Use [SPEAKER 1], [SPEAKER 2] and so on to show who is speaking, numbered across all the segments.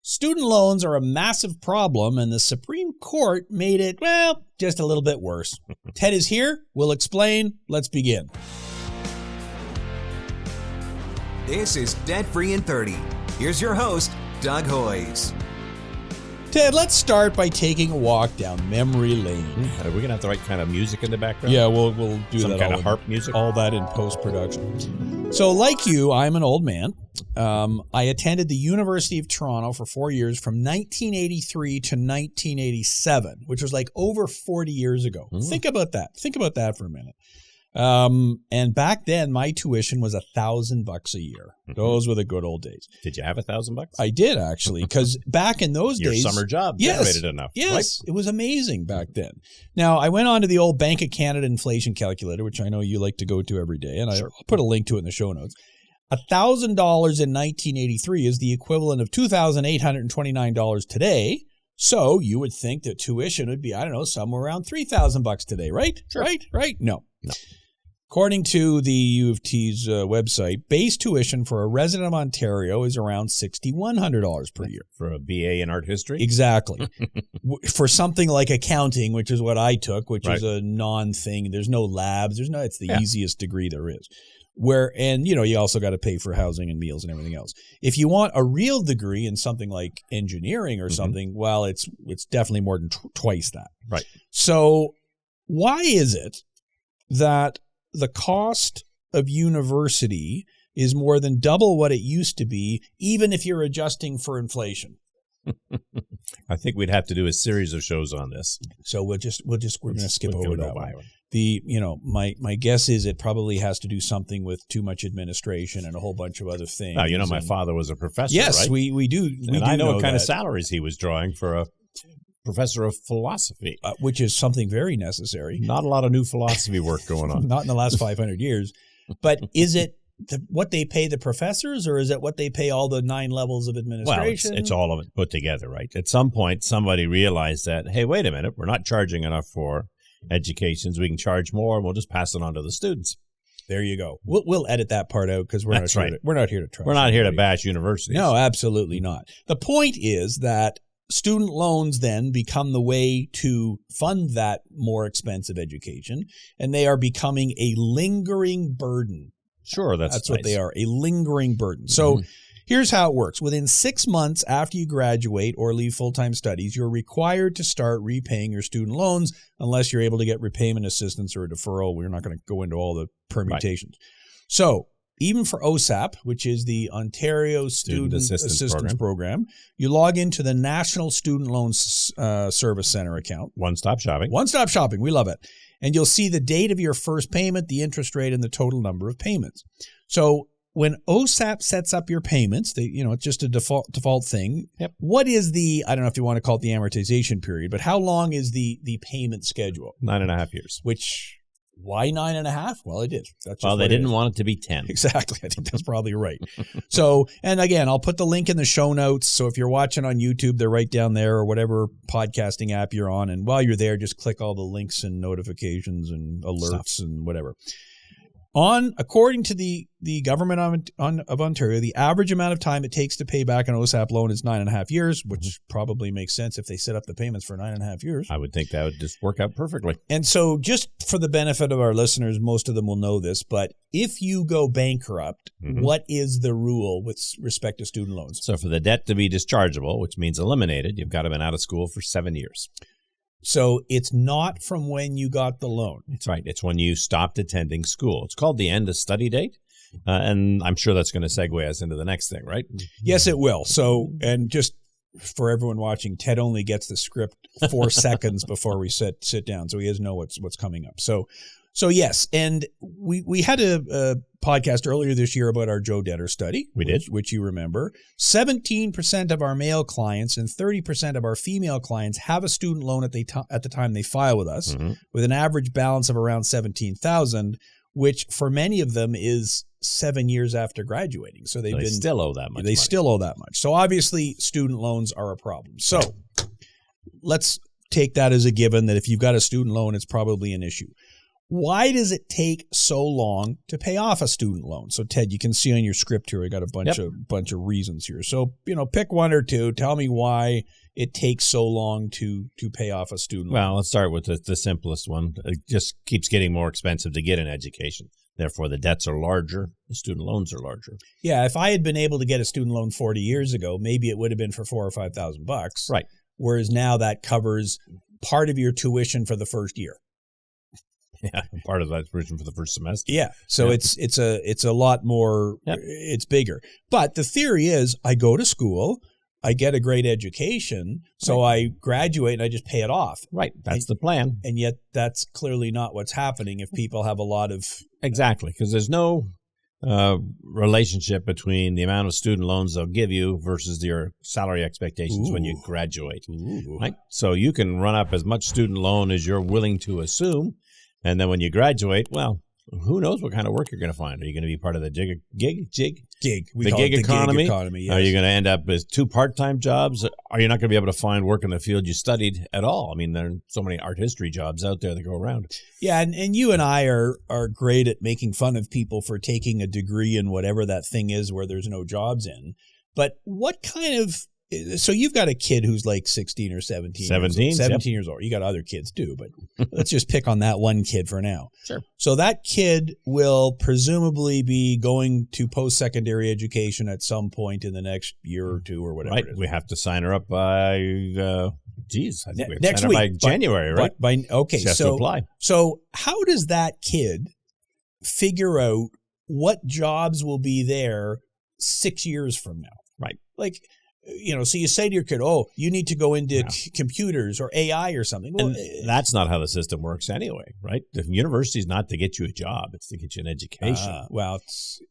[SPEAKER 1] Student loans are a massive problem, and the Supreme Court made it, well, just a little bit worse. Ted is here. We'll explain. Let's begin.
[SPEAKER 2] This is Debt Free in 30. Here's your host, Doug Hoyes.
[SPEAKER 1] Ted, let's start by taking a walk down memory lane.
[SPEAKER 3] Are we going to have the right kind of music in the background?
[SPEAKER 1] Yeah, we'll do
[SPEAKER 3] Some
[SPEAKER 1] that.
[SPEAKER 3] kind of harp music?
[SPEAKER 1] All that in post-production. So like you, I'm an old man. I attended the University of Toronto for 4 years from 1983 to 1987, which was like over 40 years ago. Think about that. Think about that for a minute. And back then, my tuition was $1,000 a year. Those were the good old days.
[SPEAKER 3] Did you have $1,000?
[SPEAKER 1] I did, actually, because back in those
[SPEAKER 3] Your
[SPEAKER 1] days,
[SPEAKER 3] summer job generated enough.
[SPEAKER 1] Yes,
[SPEAKER 3] right?
[SPEAKER 1] It was amazing back then. Now, I went on to the old Bank of Canada inflation calculator, which I know you like to go to every day, and I'll put a link to it in the show notes. $1,000 in 1983 is the equivalent of $2,829 today. So you would think that tuition would be, I don't know, somewhere around $3,000 today, right?
[SPEAKER 3] Sure.
[SPEAKER 1] Right? No. According to the U of T's website, base tuition for a resident of Ontario is around $6,100 per year.
[SPEAKER 3] For a BA in art history?
[SPEAKER 1] Exactly. For something like accounting, which is what I took, which is a non-thing. There's no labs. It's the easiest degree there is. You also got to pay for housing and meals and everything else. If you want a real degree in something like engineering or something, well, it's definitely more than twice that.
[SPEAKER 3] Right.
[SPEAKER 1] So why is it that the cost of university is more than double what it used to be, even if you're adjusting for inflation?
[SPEAKER 3] I think we'd have to do a series of shows on this.
[SPEAKER 1] So we're going to skip over that one. My guess is it probably has to do something with too much administration and a whole bunch of other things.
[SPEAKER 3] Now, my father was a professor,
[SPEAKER 1] yes,
[SPEAKER 3] right?
[SPEAKER 1] we do.
[SPEAKER 3] And I know what kind of salaries he was drawing for a professor of philosophy.
[SPEAKER 1] Which is something very necessary.
[SPEAKER 3] Not a lot of new philosophy work going on.
[SPEAKER 1] Not in the last 500 years. But is it what they pay the professors, or is it what they pay all the 9 levels of administration?
[SPEAKER 3] Well, it's all of it put together, right? At some point, somebody realized that, hey, wait a minute, we're not charging enough for educations. We can charge more, and we'll just pass it on to the students.
[SPEAKER 1] There you go. We'll edit that part out because we're not here to trash.
[SPEAKER 3] We're not here to bash universities.
[SPEAKER 1] No, absolutely not. The point is that student loans then become the way to fund that more expensive education, and they are becoming a lingering burden.
[SPEAKER 3] Sure, that's
[SPEAKER 1] nice.
[SPEAKER 3] what
[SPEAKER 1] they are, a lingering burden. So here's how it works. Within 6 months after you graduate or leave full-time studies, you're required to start repaying your student loans unless you're able to get repayment assistance or a deferral. We're not going to go into all the permutations. Right. So even for OSAP, which is the Ontario Student Assistance Program, you log into the National Student Loans Service Center account.
[SPEAKER 3] One-stop shopping.
[SPEAKER 1] One-stop shopping. We love it. And you'll see the date of your first payment, the interest rate, and the total number of payments. So when OSAP sets up your payments, it's just a default thing.
[SPEAKER 3] Yep.
[SPEAKER 1] What is I don't know if you want to call it the amortization period, but how long is the payment schedule?
[SPEAKER 3] 9.5 years.
[SPEAKER 1] Why 9.5? Well, it is.
[SPEAKER 3] They didn't want it to be 10.
[SPEAKER 1] Exactly. I think that's probably right. So, and again, I'll put the link in the show notes. So if you're watching on YouTube, they're right down there, or whatever podcasting app you're on. And while you're there, just click all the links and notifications and alerts and whatever. According to the government of Ontario, the average amount of time it takes to pay back an OSAP loan is 9.5 years, which probably makes sense if they set up the payments for 9.5 years.
[SPEAKER 3] I would think that would just work out perfectly.
[SPEAKER 1] And so just for the benefit of our listeners, most of them will know this, but if you go bankrupt, what is the rule with respect to student loans?
[SPEAKER 3] So for the debt to be dischargeable, which means eliminated, you've got to have been out of school for 7 years.
[SPEAKER 1] So it's not from when you got the loan.
[SPEAKER 3] That's right. It's when you stopped attending school. It's called the end of study date. And I'm sure that's going to segue us into the next thing, right?
[SPEAKER 1] Yes, it will. So, and just for everyone watching, Ted only gets the script 4 seconds before we sit down. So he doesn't know what's coming up. So yes, and we had a podcast earlier this year about our Joe Debtor study.
[SPEAKER 3] We did.
[SPEAKER 1] Which you remember. 17% of our male clients and 30% of our female clients have a student loan at the time they file with us, with an average balance of around $17,000, which for many of them is 7 years after graduating. So they
[SPEAKER 3] still owe that much.
[SPEAKER 1] They still owe that much. So obviously student loans are a problem. So let's take that as a given that if you've got a student loan, it's probably an issue. why does it take so long to pay off a student loan? So, Ted, you can see on your script here, I got a bunch of reasons here. So, pick one or two. Tell me why it takes so long to pay off a student loan.
[SPEAKER 3] Well, let's start with the simplest one. It just keeps getting more expensive to get an education. Therefore, the debts are larger. The student loans are larger.
[SPEAKER 1] Yeah, if I had been able to get a student loan 40 years ago, maybe it would have been for $4,000 or $5,000.
[SPEAKER 3] Right.
[SPEAKER 1] Whereas now that covers part of your tuition for the first year.
[SPEAKER 3] Yeah, part of that tuition for the first semester.
[SPEAKER 1] Yeah, so it's a lot more.
[SPEAKER 3] Yep.
[SPEAKER 1] It's bigger. But the theory is, I go to school, I get a great education, so I graduate and I just pay it off.
[SPEAKER 3] Right, that's the plan.
[SPEAKER 1] And yet that's clearly not what's happening if people have a lot of...
[SPEAKER 3] Exactly, because there's no relationship between the amount of student loans they'll give you versus your salary expectations when you graduate. Right? So you can run up as much student loan as you're willing to assume, and then when you graduate, well, who knows what kind of work you're going to find? Are you going to be part of the gig?
[SPEAKER 1] We call it the
[SPEAKER 3] economy?
[SPEAKER 1] Gig economy, yes.
[SPEAKER 3] Are you going to end up with 2 part-time jobs? Are you not going to be able to find work in the field you studied at all? I mean, there are so many art history jobs out there that go around.
[SPEAKER 1] Yeah, and you and I are great at making fun of people for taking a degree in whatever that thing is where there's no jobs in. But what kind of... So you've got a kid who's like 16 or 17. 17 years old. You got other kids too, but let's just pick on that one kid for now.
[SPEAKER 3] Sure.
[SPEAKER 1] So that kid will presumably be going to post-secondary education at some point in the next year or two or whatever.
[SPEAKER 3] Right.
[SPEAKER 1] It is.
[SPEAKER 3] We have to sign her up by, I think we have to
[SPEAKER 1] next
[SPEAKER 3] sign her
[SPEAKER 1] week.
[SPEAKER 3] by January, right?
[SPEAKER 1] Okay,
[SPEAKER 3] she has to apply.
[SPEAKER 1] So how does that kid figure out what jobs will be there 6 years from now?
[SPEAKER 3] Right.
[SPEAKER 1] Like... so you say to your kid, oh, you need to go into computers or AI or something. Well,
[SPEAKER 3] that's not how the system works anyway, right? The university is not to get you a job. It's to get you an education.
[SPEAKER 1] Well,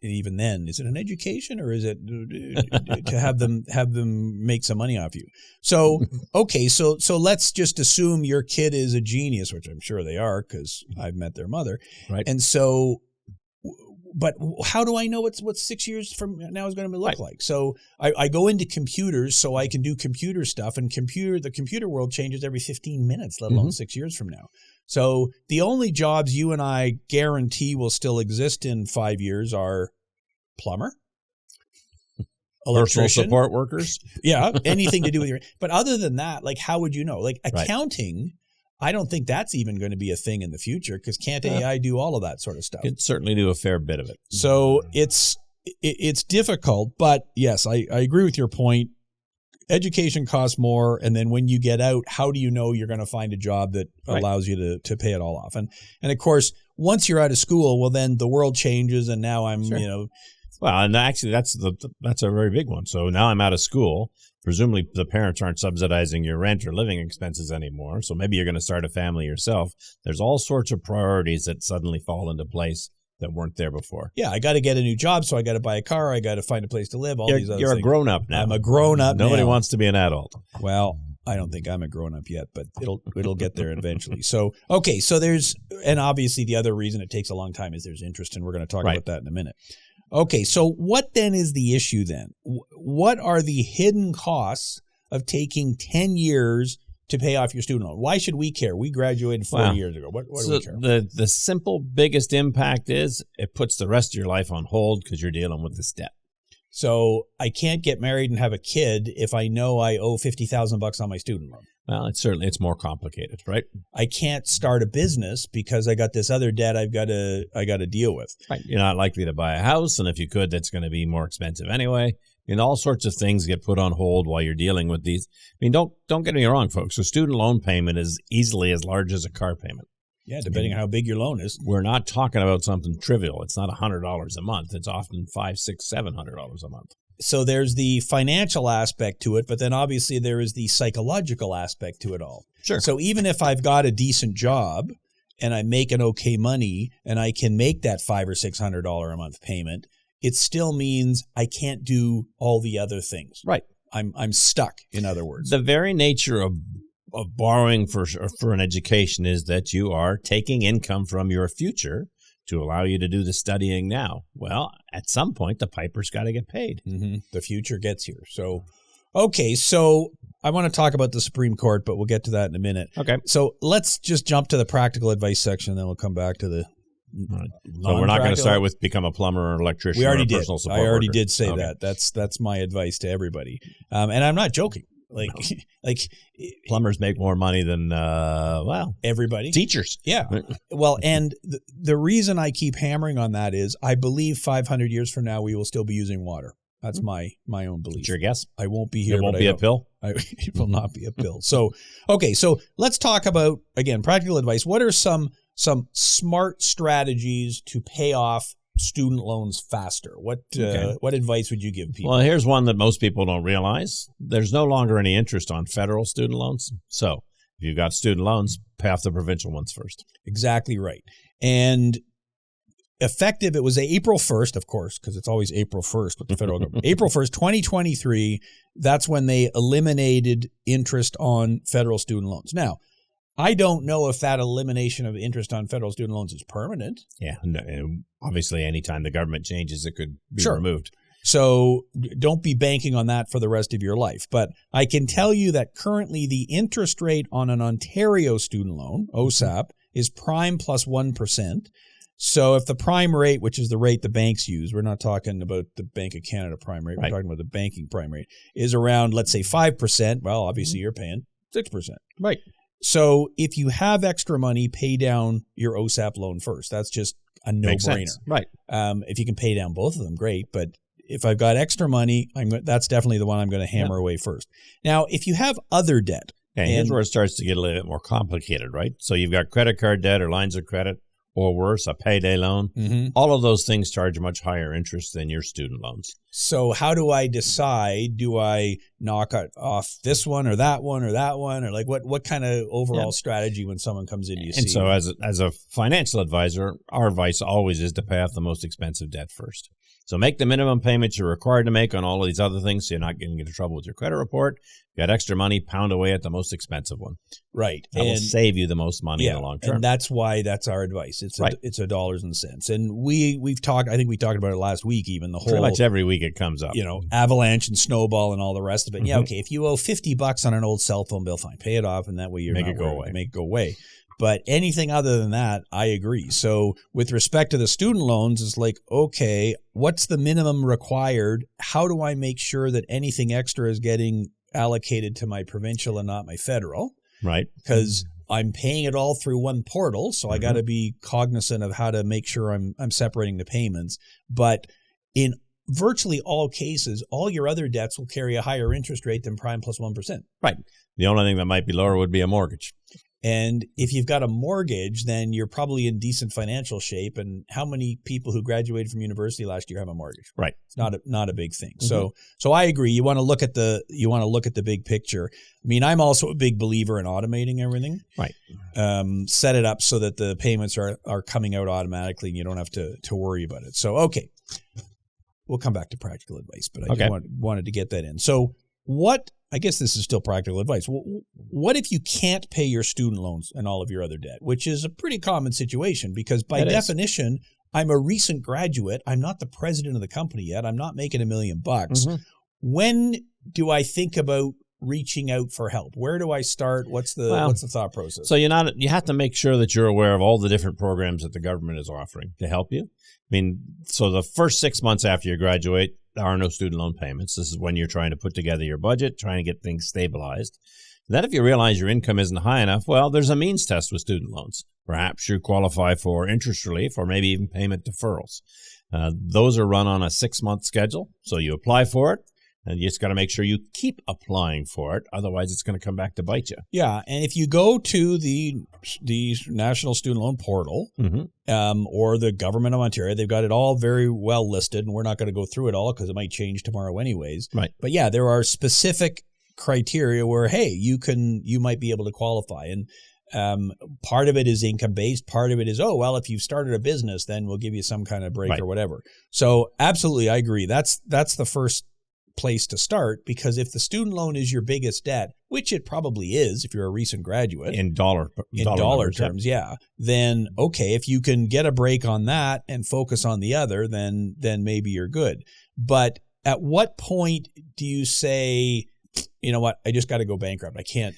[SPEAKER 1] even then, is it an education or is it to have them make some money off you? So, okay, so let's just assume your kid is a genius, which I'm sure they are because I've met their mother.
[SPEAKER 3] Right.
[SPEAKER 1] And so... But how do I know what 6 years from now is going to look like? So I go into computers so I can do computer stuff, and the computer world changes every 15 minutes, let alone 6 years from now. So the only jobs you and I guarantee will still exist in 5 years are plumber, electrician,
[SPEAKER 3] personal support workers.
[SPEAKER 1] Yeah, anything to do with your... But other than that, like, how would you know? Like accounting... I don't think that's even going to be a thing in the future because can't AI do all of that sort of stuff?
[SPEAKER 3] It certainly do a fair bit of it.
[SPEAKER 1] So it's difficult, but yes, I agree with your point. Education costs more, and then when you get out, how do you know you're going to find a job that allows you to pay it all off? And of course, once you're out of school, well, then the world changes, and now I'm
[SPEAKER 3] Well, and actually, that's a very big one. So now I'm out of school. Presumably, the parents aren't subsidizing your rent or living expenses anymore. So maybe you're going to start a family yourself. There's all sorts of priorities that suddenly fall into place that weren't there before.
[SPEAKER 1] Yeah, I got to get a new job, so I got to buy a car. I got to find a place to live. These other
[SPEAKER 3] you're
[SPEAKER 1] things.
[SPEAKER 3] A grown-up now.
[SPEAKER 1] I'm a grown-up now.
[SPEAKER 3] Nobody wants to be an adult.
[SPEAKER 1] Well, I don't think I'm a grown-up yet, but it'll get there eventually. So, okay, so and obviously the other reason it takes a long time is there's interest, and we're going to talk about that in a minute. Okay, so what then is the issue then? What are the hidden costs of taking 10 years to pay off your student loan? Why should we care? We graduated 40 years ago. What do we care?
[SPEAKER 3] The simple biggest impact is it puts the rest of your life on hold because you're dealing with this debt.
[SPEAKER 1] So I can't get married and have a kid if I know I owe $50,000 on my student loan.
[SPEAKER 3] Well, it's more complicated, right?
[SPEAKER 1] I can't start a business because I got this other debt I got to deal with.
[SPEAKER 3] Right. You're not likely to buy a house, and if you could, that's going to be more expensive anyway. And all sorts of things get put on hold while you're dealing with these. I mean, don't get me wrong, folks. A student loan payment is easily as large as a car payment.
[SPEAKER 1] Yeah, depending on how big your loan is.
[SPEAKER 3] We're not talking about something trivial. It's not $100 a month. It's often $500, $600, $700 a month.
[SPEAKER 1] So there's the financial aspect to it, but then obviously there is the psychological aspect to it all.
[SPEAKER 3] Sure.
[SPEAKER 1] So even if I've got a decent job and I'm making okay money and I can make that $500 or $600 a month payment, it still means I can't do all the other things.
[SPEAKER 3] Right.
[SPEAKER 1] I'm stuck, in other words.
[SPEAKER 3] The very nature of borrowing for an education is that you are taking income from your future to allow you to do the studying now. Well, at some point, the piper's got to get paid.
[SPEAKER 1] Mm-hmm. The future gets here. So, okay, so I want to talk about the Supreme Court, but we'll get to that in a minute.
[SPEAKER 3] Okay.
[SPEAKER 1] So let's just jump to the practical advice section, and then we'll come back to the
[SPEAKER 3] So we're not going to start with become a plumber or electrician.
[SPEAKER 1] We already
[SPEAKER 3] or a
[SPEAKER 1] did.
[SPEAKER 3] personal support
[SPEAKER 1] I already
[SPEAKER 3] worker.
[SPEAKER 1] did say
[SPEAKER 3] Okay.
[SPEAKER 1] that. That's my advice to everybody. And I'm not joking. Like
[SPEAKER 3] Plumbers make more money than
[SPEAKER 1] everybody.
[SPEAKER 3] teachers.
[SPEAKER 1] Yeah. Well, and the reason I keep hammering on that is I believe 500 years from now we will still be using water. That's my own belief.
[SPEAKER 3] What's your guess?
[SPEAKER 1] I won't be here.
[SPEAKER 3] It won't be a pill?
[SPEAKER 1] It will not be a pill. So, okay. So let's talk about, again, practical advice. What are some smart strategies to pay off student loans faster? What advice would you give people?
[SPEAKER 3] Well, here's one that most people don't realize. There's no longer any interest on federal student loans. So if you've got student loans, pay off the provincial ones first.
[SPEAKER 1] Exactly right. And effective, it was April 1st, of course, because it's always April 1st with the federal government. April 1st, 2023, that's when they eliminated interest on federal student loans. Now, I don't know if that elimination of interest on federal student loans is permanent.
[SPEAKER 3] Yeah. And obviously, anytime the government changes, it could be
[SPEAKER 1] Sure.
[SPEAKER 3] removed.
[SPEAKER 1] So don't be banking on that for the rest of your life. But I can tell you that currently the interest rate on an Ontario student loan, OSAP, is prime plus 1%. So if the prime rate, which is the rate the banks use, we're not talking about the Bank of Canada prime rate, we're talking about the banking prime rate, is around, let's say, 5%. Well, obviously you're paying 6%.
[SPEAKER 3] Right.
[SPEAKER 1] So if you have extra money, pay down your OSAP loan first. That's just a no-brainer.
[SPEAKER 3] Right.
[SPEAKER 1] If you can pay down both of them, great. But if I've got extra money, that's definitely the one I'm going to hammer away first. Now, if you have other debt.
[SPEAKER 3] And here's where it starts to get a little bit more complicated, right? So you've got credit card debt or lines of credit, or worse, a payday loan.
[SPEAKER 1] Mm-hmm.
[SPEAKER 3] All of those things charge much higher interest than your student loans.
[SPEAKER 1] So how do I decide? Do I knock off this one or that one or that one? Or like what kind of overall strategy when someone comes in, you see?
[SPEAKER 3] And so as a financial advisor, our advice always is to pay off the most expensive debt first. So make the minimum payments you're required to make on all of these other things so you're not getting into trouble with your credit report. You got extra money, pound away at the most expensive one.
[SPEAKER 1] Right.
[SPEAKER 3] That will save you the most money in the long term.
[SPEAKER 1] And that's why that's our advice. It's a dollars and cents. And we've talked, I think we talked about it last week even, the whole
[SPEAKER 3] pretty much every week it comes up.
[SPEAKER 1] Avalanche and snowball and all the rest of it. Mm-hmm. Yeah, okay, if you owe $50 on an old cell phone bill, fine, pay it off, and that way make it go away. But anything other than that, I agree. So with respect to the student loans, it's like, okay, what's the minimum required? How do I make sure that anything extra is getting allocated to my provincial and not my federal?
[SPEAKER 3] Right.
[SPEAKER 1] Because I'm paying it all through one portal, so I got to be cognizant of how to make sure I'm separating the payments. But in virtually all cases, all your other debts will carry a higher interest rate than prime plus 1%.
[SPEAKER 3] Right. The only thing that might be lower would be a mortgage.
[SPEAKER 1] And if you've got a mortgage, then you're probably in decent financial shape. And how many people who graduated from university last year have a mortgage?
[SPEAKER 3] Right.
[SPEAKER 1] It's not a big thing. Mm-hmm. So I agree. You want to look at the big picture. I mean, I'm also a big believer in automating everything.
[SPEAKER 3] Right.
[SPEAKER 1] Set it up so that the payments are coming out automatically and you don't have to worry about it. So, okay. We'll come back to practical advice, but I just wanted to get that in. So I guess this is still practical advice. What if you can't pay your student loans and all of your other debt, which is a pretty common situation because by definition, I'm a recent graduate. I'm not the president of the company yet. I'm not making $1 million. Mm-hmm. When do I think about reaching out for help? Where do I start? What's the thought process?
[SPEAKER 3] So you have to make sure that you're aware of all the different programs that the government is offering to help you. I mean, so the first 6 months after you graduate, there are no student loan payments. This is when you're trying to put together your budget, trying to get things stabilized. Then if you realize your income isn't high enough, well, there's a means test with student loans. Perhaps you qualify for interest relief or maybe even payment deferrals. Those are run on a 6-month schedule. So you apply for it. And you just got to make sure you keep applying for it. Otherwise, it's going to come back to bite you.
[SPEAKER 1] Yeah. And if you go to the National Student Loan Portal or the Government of Ontario, they've got it all very well listed. And we're not going to go through it all because it might change tomorrow anyways.
[SPEAKER 3] Right.
[SPEAKER 1] But yeah, there are specific criteria where, hey, you might be able to qualify. And part of it is income-based. Part of it is, if you've started a business, then we'll give you some kind of break or whatever. So absolutely, I agree. That's the first place to start, because if the student loan is your biggest debt, which it probably is if you're a recent graduate
[SPEAKER 3] in dollar
[SPEAKER 1] terms, then okay, if you can get a break on that and focus on the other, then maybe you're good. But at what point do you say, you know what, I just got to go bankrupt. I can't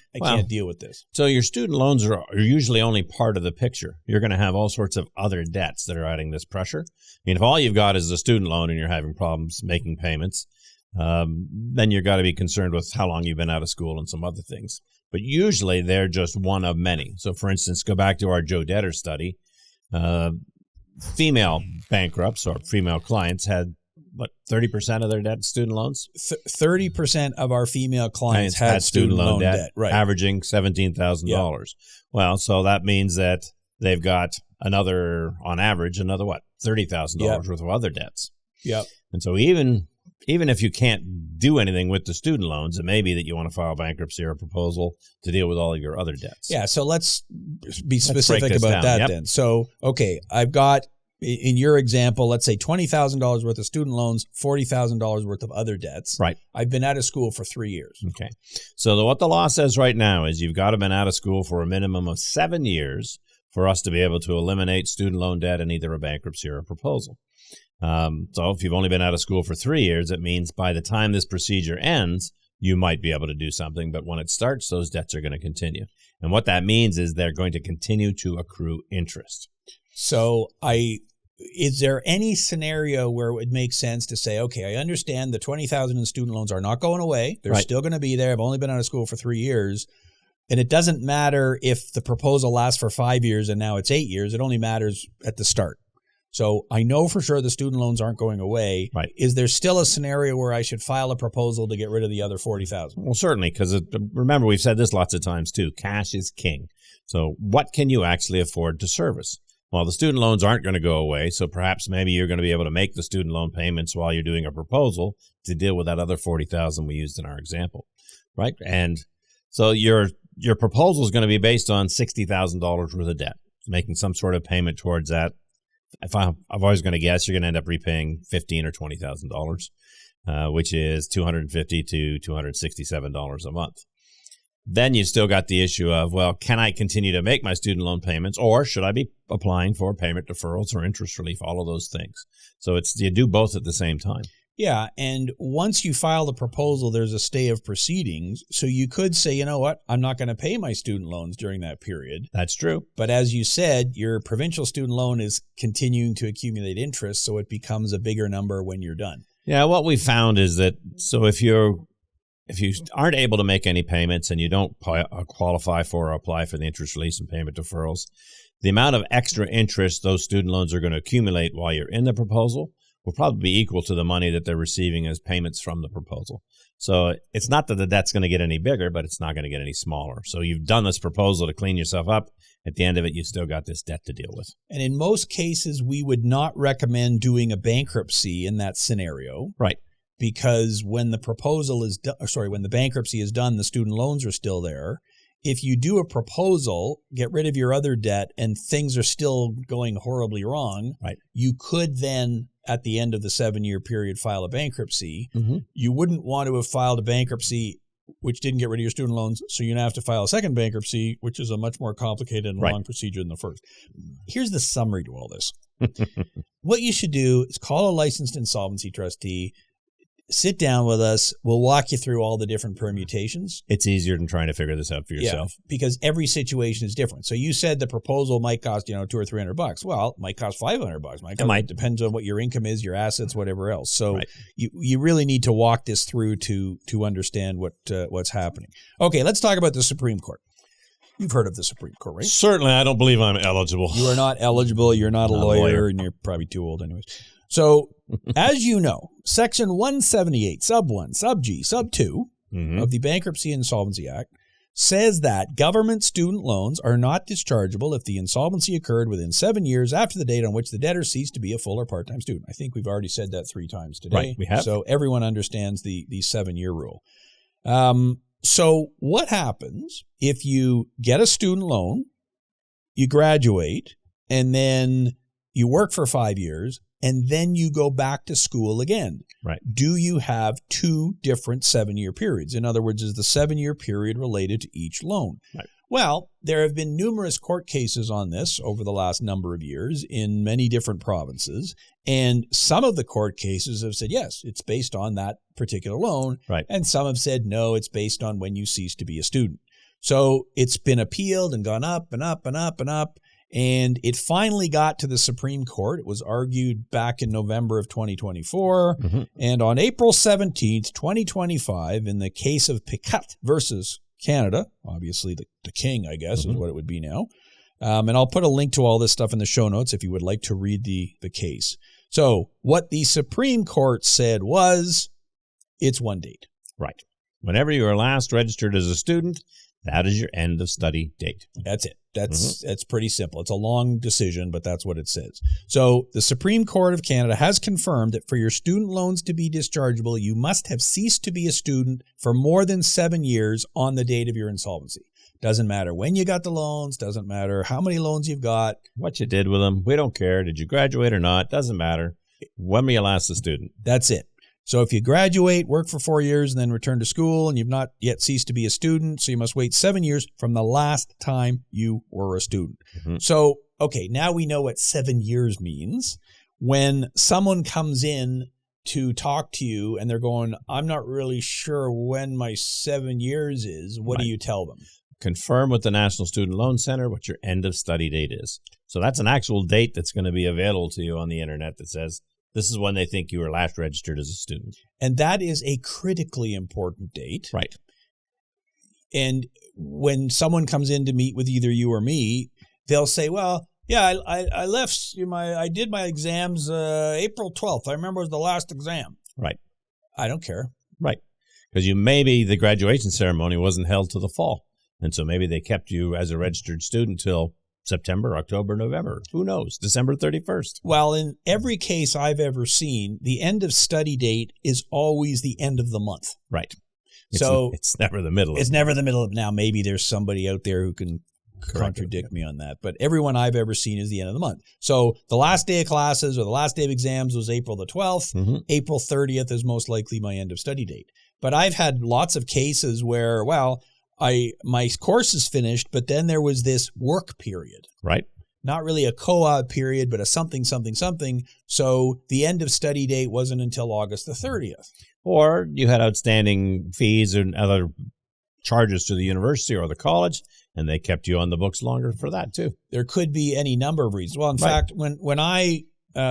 [SPEAKER 1] deal with this.
[SPEAKER 3] So your student loans are usually only part of the picture. You're going to have all sorts of other debts that are adding this pressure. I mean, if all you've got is a student loan and you're having problems making payments, then you've got to be concerned with how long you've been out of school and some other things. But usually they're just one of many. So, for instance, go back to our Joe Debtor study. Female bankrupts or female clients had, 30% of their debt student loans?
[SPEAKER 1] 30% of our female clients had student loan debt, right?
[SPEAKER 3] Averaging $17,000. Yep. Well, so that means that they've got on average, $30,000 worth of other debts.
[SPEAKER 1] Yep.
[SPEAKER 3] And so even if you can't do anything with the student loans, it may be that you want to file bankruptcy or a proposal to deal with all of your other debts.
[SPEAKER 1] Yeah, so let's be specific about that then. So, okay, I've got, in your example, let's say $20,000 worth of student loans, $40,000 worth of other debts.
[SPEAKER 3] Right.
[SPEAKER 1] I've been out of school for 3 years.
[SPEAKER 3] Okay. So what the law says right now is you've got to have been out of school for a minimum of 7 years for us to be able to eliminate student loan debt in either a bankruptcy or a proposal. So if you've only been out of school for 3 years, it means by the time this procedure ends, you might be able to do something. But when it starts, those debts are going to continue. And what that means is they're going to continue to accrue interest.
[SPEAKER 1] So is there any scenario where it would make sense to say, okay, I understand the $20,000 in student loans are not going away. They're still going to be there. I've only been out of school for 3 years. And it doesn't matter if the proposal lasts for 5 years and now it's 8 years. It only matters at the start. So I know for sure the student loans aren't going away.
[SPEAKER 3] Right.
[SPEAKER 1] Is there still a scenario where I should file a proposal to get rid of the other $40,000?
[SPEAKER 3] Well, certainly, because remember, we've said this lots of times too. Cash is king. So what can you actually afford to service? Well, the student loans aren't going to go away, so perhaps maybe you're going to be able to make the student loan payments while you're doing a proposal to deal with that other $40,000 we used in our example, right? And so your proposal is going to be based on $60,000 worth of debt, making some sort of payment towards that. If I'm always going to guess, you're going to end up repaying $15,000 or $20,000, which is $250 to $267 a month. Then you still got the issue of, well, can I continue to make my student loan payments, or should I be applying for payment deferrals or interest relief, all of those things? So you do both at the same time.
[SPEAKER 1] Yeah, and once you file the proposal, there's a stay of proceedings. So you could say, you know what, I'm not going to pay my student loans during that period.
[SPEAKER 3] That's true.
[SPEAKER 1] But as you said, your provincial student loan is continuing to accumulate interest, so it becomes a bigger number when you're done.
[SPEAKER 3] Yeah, what we found is that, so if you aren't able to make any payments and you don't qualify for or apply for the interest release and payment deferrals, the amount of extra interest those student loans are going to accumulate while you're in the proposal will probably be equal to the money that they're receiving as payments from the proposal. So it's not that the debt's going to get any bigger, but it's not going to get any smaller. So you've done this proposal to clean yourself up. At the end of it, you still got this debt to deal with.
[SPEAKER 1] And in most cases, we would not recommend doing a bankruptcy in that scenario.
[SPEAKER 3] Right.
[SPEAKER 1] Because when the when the bankruptcy is done, the student loans are still there. If you do a proposal, get rid of your other debt, and things are still going horribly wrong,
[SPEAKER 3] right,
[SPEAKER 1] you could then, at the end of the 7-year period, file a bankruptcy.
[SPEAKER 3] Mm-hmm.
[SPEAKER 1] You wouldn't want to have filed a bankruptcy which didn't get rid of your student loans, so you're going to have to file a second bankruptcy, which is a much more complicated and long procedure than the first. Here's the summary to all this. What you should do is call a licensed insolvency trustee, sit down with us. We'll walk you through all the different permutations.
[SPEAKER 3] It's easier than trying to figure this out for yourself.
[SPEAKER 1] Yeah, because every situation is different. So you said the proposal might cost, $200 or $300. Well, it might cost $500. It depends on what your income is, your assets, whatever else. So you really need to walk this through to understand what's happening. Okay, let's talk about the Supreme Court. You've heard of the Supreme Court, right?
[SPEAKER 3] Certainly, I don't believe I'm eligible.
[SPEAKER 1] You are not eligible. You're not a lawyer, and you're probably too old anyways. So, as you know, Section 178, Sub 1, Sub G, Sub 2 of the Bankruptcy and Insolvency Act says that government student loans are not dischargeable if the insolvency occurred within 7 years after the date on which the debtor ceased to be a full or part-time student. I think we've already said that 3 times today.
[SPEAKER 3] Right, we have.
[SPEAKER 1] So everyone understands the 7-year rule. So what happens if you get a student loan, you graduate, and then you work for 5 years, and then you go back to school again?
[SPEAKER 3] Right.
[SPEAKER 1] Do you have 2 different 7-year periods? In other words, is the 7-year period related to each loan?
[SPEAKER 3] Right.
[SPEAKER 1] Well, there have been numerous court cases on this over the last number of years in many different provinces. And some of the court cases have said, yes, it's based on that particular loan.
[SPEAKER 3] Right.
[SPEAKER 1] And some have said, no, it's based on when you cease to be a student. So it's been appealed and gone up and up and up and up. And it finally got to the Supreme Court. It was argued back in November of 2024. And on April 17th, 2025, in the case of Picat versus Canada, obviously the king, I guess, is what it would be now. And I'll put a link to all this stuff in the show notes if you would like to read the case. So what the Supreme Court said was, it's one date.
[SPEAKER 3] Right. Whenever you were last registered as a student, that is your end of study date.
[SPEAKER 1] That's it. That's pretty simple. It's a long decision, but that's what it says. So the Supreme Court of Canada has confirmed that for your student loans to be dischargeable, you must have ceased to be a student for more than 7 years on the date of your insolvency. Doesn't matter when you got the loans, doesn't matter how many loans you've got.
[SPEAKER 3] What you did with them, we don't care. Did you graduate or not? Doesn't matter. When were you last a student?
[SPEAKER 1] That's it. So if you graduate, work for 4 years, and then return to school, and you've not yet ceased to be a student, so you must wait 7 years from the last time you were a student. So, okay, now we know what 7 years means. When someone comes in to talk to you and they're going, I'm not really sure when my 7 years is, what do you tell them?
[SPEAKER 3] Confirm with the National Student Loan Center what your end of study date is. So that's an actual date that's going to be available to you on the internet that says, this is when they think you were last registered as a student. And
[SPEAKER 1] that is a critically important date.
[SPEAKER 3] Right.
[SPEAKER 1] And when someone comes in to meet with either you or me, they'll say, well, yeah, I left I did my exams April 12th. I remember it was the last exam.
[SPEAKER 3] Right.
[SPEAKER 1] I don't care.
[SPEAKER 3] Right. Because maybe the graduation ceremony wasn't held till the fall. And so maybe they kept you as a registered student till September, October, November. Who knows? December 31st.
[SPEAKER 1] Well, in every case I've ever seen, the end of study date is always the end of the month.
[SPEAKER 3] Right.
[SPEAKER 1] It's
[SPEAKER 3] never the middle.
[SPEAKER 1] It's never the middle of. Now, maybe there's somebody out there who can contradict me on that, but everyone I've ever seen is the end of the month. So the last day of classes or the last day of exams was April the 12th. April 30th is most likely my end of study date. But I've had lots of cases where, well, my course is finished, but then there was this work period.
[SPEAKER 3] Right.
[SPEAKER 1] Not really a co-op period, but a something. So the end of study date wasn't until August the 30th.
[SPEAKER 3] Or you had outstanding fees and other charges to the university or the college, and they kept you on the books longer for that too.
[SPEAKER 1] There could be any number of reasons. Well, in fact, when I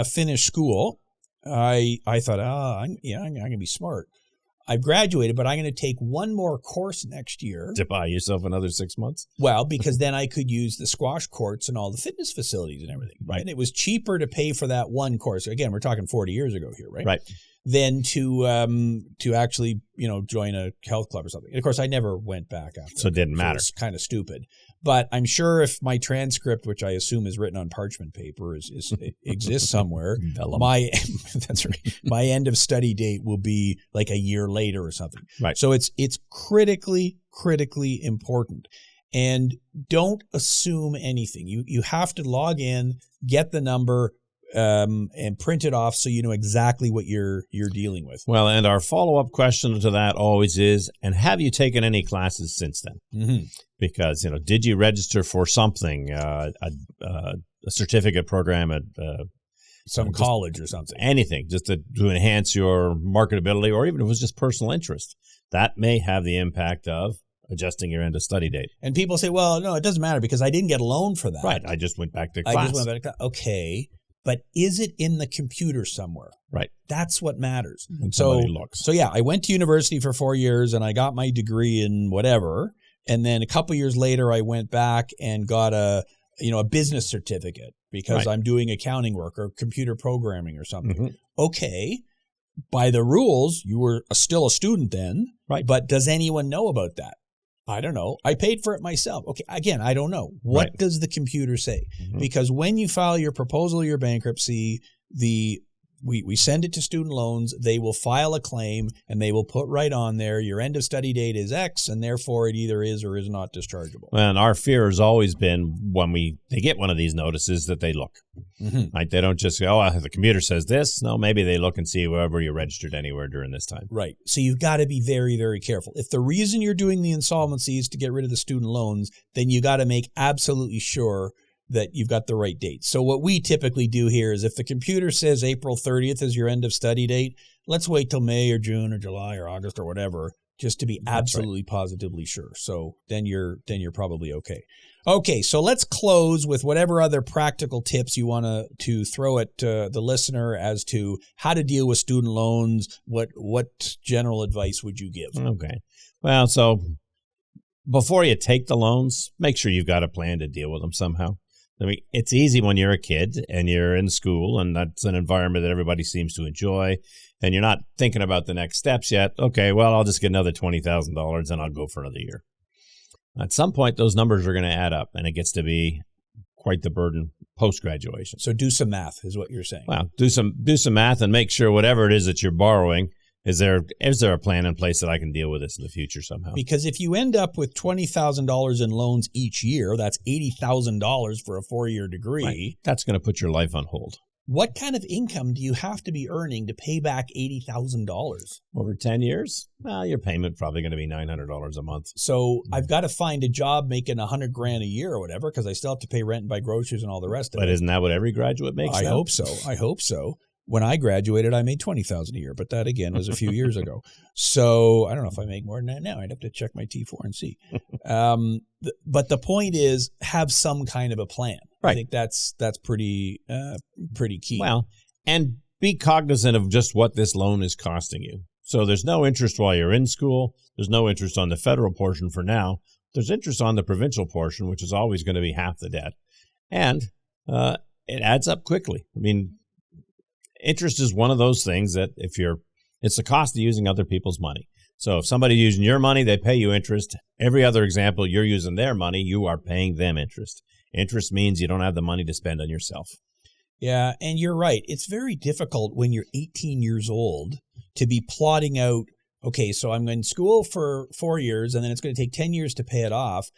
[SPEAKER 1] finished school, I thought, I'm going to be smart. I've graduated, but I'm going to take one more course next year.
[SPEAKER 3] To buy yourself another 6 months?
[SPEAKER 1] Well, because then I could use the squash courts and all the fitness facilities and everything.
[SPEAKER 3] Right.
[SPEAKER 1] And it was cheaper to pay for that one course. Again, we're talking 40 years ago here, right?
[SPEAKER 3] Right.
[SPEAKER 1] Than to actually, join a health club or something. And of course, I never went back after.
[SPEAKER 3] So it didn't matter.
[SPEAKER 1] It's kind of stupid. But I'm sure if my transcript, which I assume is written on parchment paper, exists somewhere, that's right. My end of study date will be like a year later or something.
[SPEAKER 3] Right.
[SPEAKER 1] So it's critically important. And don't assume anything. You have to log in, get the number, and print it off so you know exactly what you're dealing with.
[SPEAKER 3] Well, and our follow-up question to that always is, and have you taken any classes since then? Because, did you register for something, a certificate program at
[SPEAKER 1] some college or something?
[SPEAKER 3] Anything, just to enhance your marketability, or even if it was just personal interest. That may have the impact of adjusting your end of study date.
[SPEAKER 1] And people say, well, no, it doesn't matter because I didn't get a loan for that.
[SPEAKER 3] Right. I just went back to class.
[SPEAKER 1] Okay. But is it in the computer somewhere?
[SPEAKER 3] Right.
[SPEAKER 1] That's what matters.
[SPEAKER 3] When somebody looks.
[SPEAKER 1] So yeah, I went to university for 4 years and I got my degree in whatever. And then a couple years later, I went back and got a business certificate because I'm doing accounting work or computer programming or something. Okay. By the rules, you were still a student then. Right. But does anyone know about that? I don't know. I paid for it myself. Okay. Again, I don't know. What does the computer say? Because when you file your proposal, your bankruptcy, the We send it to student loans. They will file a claim, and they will put right on there, your end of study date is X, and therefore it either is or is not dischargeable.
[SPEAKER 3] Well, and our fear has always been when they get one of these notices that they look. Mm-hmm. Right? They don't just go, oh, the computer says this. No, maybe they look and see wherever you're registered anywhere during this time.
[SPEAKER 1] Right. So you've got to be very, very careful. If the reason you're doing the insolvency is to get rid of the student loans, then you got to make absolutely sure that you've got the right date. So what we typically do here is if the computer says April 30th is your end of study date, let's wait till May or June or July or August or whatever, just to be absolutely positively sure. So then you're probably okay. Okay, so let's close with whatever other practical tips you want to throw at the listener as to how to deal with student loans. What general advice would you give?
[SPEAKER 3] Okay. Well, so before you take the loans, make sure you've got a plan to deal with them somehow. I mean, it's easy when you're a kid and you're in school and that's an environment that everybody seems to enjoy and you're not thinking about the next steps yet. Okay, well, I'll just get another $20,000 and I'll go for another year. At some point, those numbers are going to add up and it gets to be quite the burden post-graduation.
[SPEAKER 1] So do some math is what you're saying.
[SPEAKER 3] Well, do some math and make sure whatever it is that you're borrowing, is there a plan in place that I can deal with this in the future somehow?
[SPEAKER 1] Because if you end up with $20,000 in loans each year, that's $80,000 for a 4-year degree.
[SPEAKER 3] Right. That's going to put your life on hold.
[SPEAKER 1] What kind of income do you have to be earning to pay back $80,000?
[SPEAKER 3] Over 10 years? Well, your payment probably going to be $900 a month.
[SPEAKER 1] So I've got to find a job making $100,000 a year or whatever, because I still have to pay rent and buy groceries and all the rest of it.
[SPEAKER 3] But isn't that what every graduate makes?
[SPEAKER 1] I hope so. When I graduated, I made $20,000 a year, but that again was a few years ago. So I don't know if I make more than that now. I'd have to check my T4 and see. But the point is, have some kind of a plan. Right. I think that's pretty key.
[SPEAKER 3] Well, and be cognizant of just what this loan is costing you. So there's no interest while you're in school. There's no interest on the federal portion for now. There's interest on the provincial portion, which is always going to be half the debt, and it adds up quickly. I mean, interest is one of those things that it's the cost of using other people's money. So if somebody's using your money, they pay you interest. Every other example, you're using their money, you are paying them interest. Interest means you don't have the money to spend on yourself.
[SPEAKER 1] Yeah, and you're right. It's very difficult when you're 18 years old to be plotting out, okay, so I'm in school for 4 years and then it's going to take 10 years to pay it off.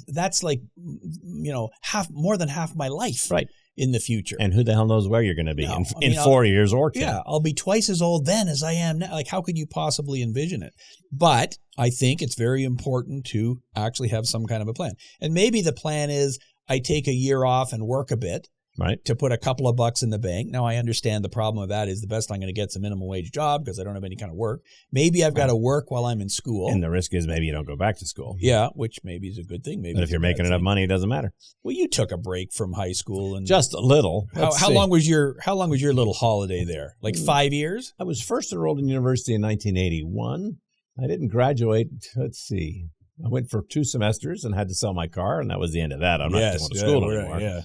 [SPEAKER 1] That's like, more than half my life. Right. In the future.
[SPEAKER 3] And who the hell knows where you're going to be in 4 years or 10.
[SPEAKER 1] Yeah, I'll be twice as old then as I am now. Like, how could you possibly envision it? But I think it's very important to actually have some kind of a plan. And maybe the plan is I take a year off and work a bit. Right. To put a couple of bucks in the bank. Now, I understand the problem with that is the best I'm going to get is a minimum wage job because I don't have any kind of work. Maybe I've got to work while I'm in school.
[SPEAKER 3] And the risk is maybe you don't go back to school.
[SPEAKER 1] Yeah, which maybe is a good thing. Maybe
[SPEAKER 3] but if you're making enough money, it doesn't matter.
[SPEAKER 1] Well, you took a break from high school. And
[SPEAKER 3] just a little.
[SPEAKER 1] How long was your little holiday there? Like 5 years?
[SPEAKER 3] I was first enrolled in university in 1981. I didn't graduate. Let's see. I went for 2 semesters and had to sell my car, and that was the end of that. I'm not going to school anymore. Yeah.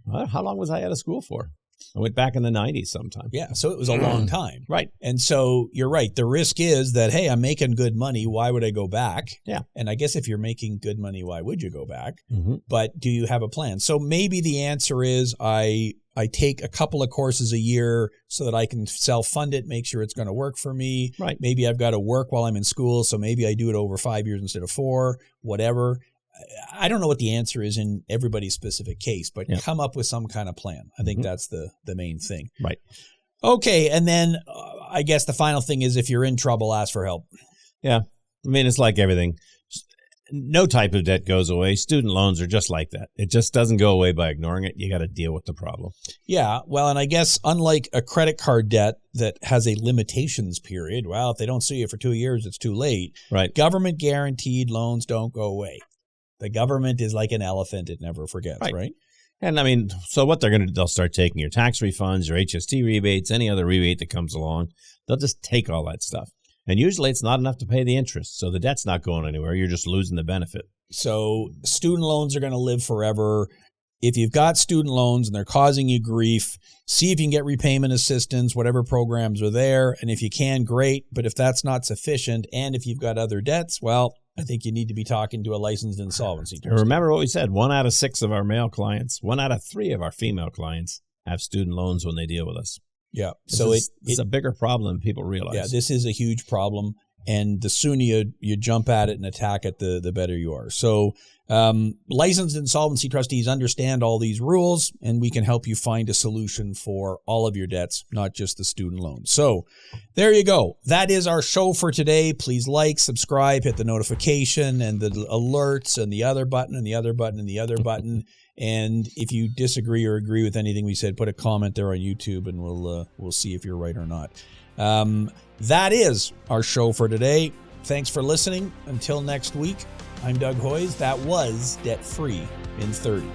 [SPEAKER 3] Well, how long was I out of school for? I went back in the 90s sometime.
[SPEAKER 1] Yeah, so it was a long time.
[SPEAKER 3] Right.
[SPEAKER 1] And so you're right. The risk is that, hey, I'm making good money. Why would I go back?
[SPEAKER 3] Yeah.
[SPEAKER 1] And I guess if you're making good money, why would you go back?
[SPEAKER 3] Mm-hmm.
[SPEAKER 1] But do you have a plan? So maybe the answer is I take a couple of courses a year so that I can self-fund it, make sure it's going to work for me.
[SPEAKER 3] Right.
[SPEAKER 1] Maybe I've got to work while I'm in school, so maybe I do it over 5 years instead of 4, whatever. I don't know what the answer is in everybody's specific case, but come up with some kind of plan. I think that's the main thing.
[SPEAKER 3] Right.
[SPEAKER 1] Okay, and then I guess the final thing is if you're in trouble, ask for help.
[SPEAKER 3] Yeah. I mean, it's like everything. No type of debt goes away. Student loans are just like that. It just doesn't go away by ignoring it. You got to deal with the problem.
[SPEAKER 1] Yeah. Well, and I guess unlike a credit card debt that has a limitations period, well, if they don't sue you for 2 years, it's too late.
[SPEAKER 3] Right.
[SPEAKER 1] Government guaranteed loans don't go away. The government is like an elephant. It never forgets, right?
[SPEAKER 3] And I mean, so what they'll start taking your tax refunds, your HST rebates, any other rebate that comes along. They'll just take all that stuff. And usually it's not enough to pay the interest. So the debt's not going anywhere. You're just losing the benefit.
[SPEAKER 1] So student loans are going to live forever. If you've got student loans and they're causing you grief, see if you can get repayment assistance, whatever programs are there. And if you can, great. But if that's not sufficient, and if you've got other debts, well, I think you need to be talking to a licensed insolvency person.
[SPEAKER 3] Remember what we said, 1 out of 6 of our male clients, 1 out of 3 of our female clients have student loans when they deal with us.
[SPEAKER 1] Yeah.
[SPEAKER 3] It's a bigger problem than people realize.
[SPEAKER 1] Yeah, this is a huge problem. And the sooner you jump at it and attack it, the better you are. So licensed insolvency trustees understand all these rules, and we can help you find a solution for all of your debts, not just the student loans. So there you go. That is our show for today. Please like, subscribe, hit the notification and the alerts and the other button and the other button and the other button. And if you disagree or agree with anything we said, put a comment there on YouTube, and we'll see if you're right or not. That is our show for today. Thanks for listening. Until next week, I'm Doug Hoyes. That was Debt Free in 30.